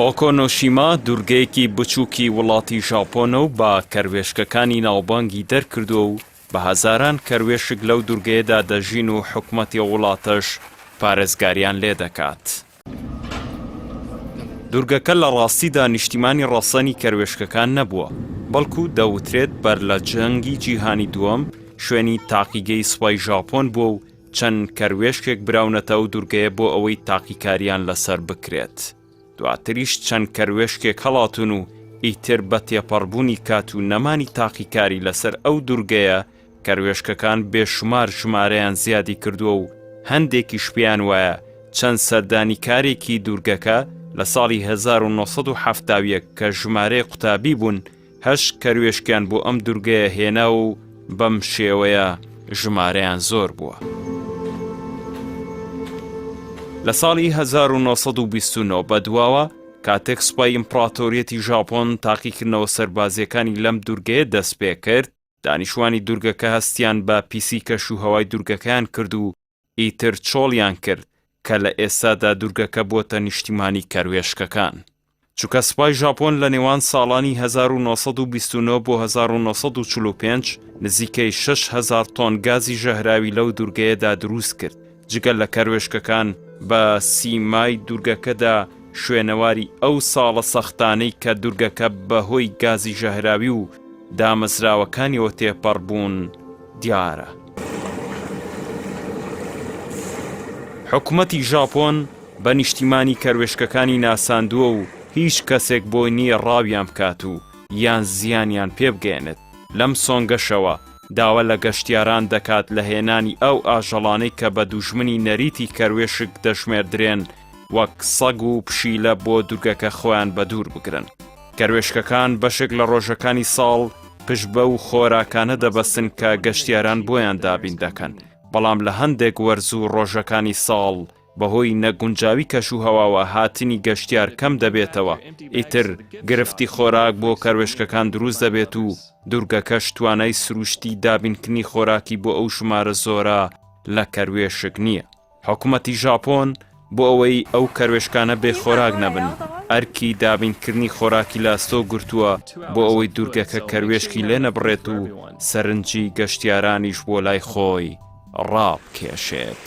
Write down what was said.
ئۆکۆنۆشیما دوورگەیەکی بچووکی وڵاتی ژاپۆنە و بە کەروێشکەکانی ناوبانگی دەرکردووە و بە هەزاران کەروێشک لەو دوورگەیەدا دەژین و حکومەتی وڵاتەش پارێزگاریان لێ دەکات. دوورگەکە لە ڕاستیدا نیشتیمانی ڕەسەنی کەروێشکەکان نەبووە، بەڵکو دەوترێت بەر لە جەنگی جیهانی دووەم شوێنی تاقیگەی سوپای ژاپۆن بووە و چەند کەروێشکێک براونەتە ئەو دوورگەیە بۆ ئەوەی تاقیکاریان لەسەر بکرێت. دواتریش چەند کەروێشکێک هەڵاتون و ئیتر بە تێپەڕبوونی کات و نەمانی تاقیکاری لەسەر ئەو دوورگەیە کەروێشکەکان بێشمار ژمارەیان زیادی کردووە و هەندێکیش پێیان وایە چەند سەردانیکارێکی دوورگەکە لە ساڵی 1970 کە ژمارەی قوتابی بوون 8 کەروێشکیان بۆ ئەم دوورگەیە هێنا و بەم شێوەیە ژمارەیان زۆر بووە. لە ساڵی 1929 بەدواوە کاتێک سوپای ئیمپراتۆریەتی ژاپۆن تاقیکردنەوە سەربازیەکانی لەم دوورگەیە دەست پێ کرد، دانیشتوانی دوورگەکە هەستیان بە پیسی کەشوهەوای دوورگەکەیان کرد و ئیتر چۆڵیان کرد کە لە ئێستادا دوورگەکە بۆتە نیشتیمانی کەروێشکەکان. چونکە سوپای ژاپۆن لە نێوان ساڵانی 1929 بۆ 1945 نزیکەی 6,000 تۆن گازی ژەهراوی لەو دوورگەیەدا دروست کرد. جگەل لە کەروێشکەکان بە سیمای دوورگەکەدا شوێنەواری ئەو ساڵە سەختانەی کە دوورگەکە بەهۆی گازی ژەهراوی و دامەزراوەکانیەوە تێپەڕ بوون دیارە. حکومەتی ژاپۆن بە نیشتیمانی کەروێشکەکانی ناساندووە و هیچ کەسێک بۆی نییە ڕاویان بکات و یان زیانیان پێ بگەێنێت. لەم سۆنگەشەوە داوا لە گەشتیاران دەکات لە هێنانی ئەو ئاژەڵانەی کە بە دوژمنی نەریتی کەروێشک دەشمێردرێن وەک سەگ و پشیلە بۆ دوورگەکە خۆیان بە دوور بگرن. کەروێشکەکان بەشێک لە ڕۆژەکانی ساڵ پشت بە و خۆراکانە دەبەستن کە گەشتیاران بۆیان دابین دەکەن، بەڵام لە هەندێک وەرز و ڕۆژەکانی ساڵ بەهۆی نەگونجاوی کەشوهەواوە هاتنی گەشتیار کەم دەبێتەوە، ئیتر گرفتی خۆراک بۆ کەروێشکەکان دروست دەبێت و دوورگەکەش توانای سروشتی دابینکردنی خۆراکی بۆ ئەو ژمارە زۆرە لە کەروێشک نییە. حکومەتی ژاپۆن بۆ ئەوەی ئەو کەروێشکانە بێ خۆراک نەبن ئەرکی دابینکردنی خۆراکی لاستۆ گرتووە بۆ ئەوەی دوورگەکە کەروێشکی لێ نەبڕێت و سەرنجی گەشتیارانیش بۆ لای خۆی ڕابکێشێت.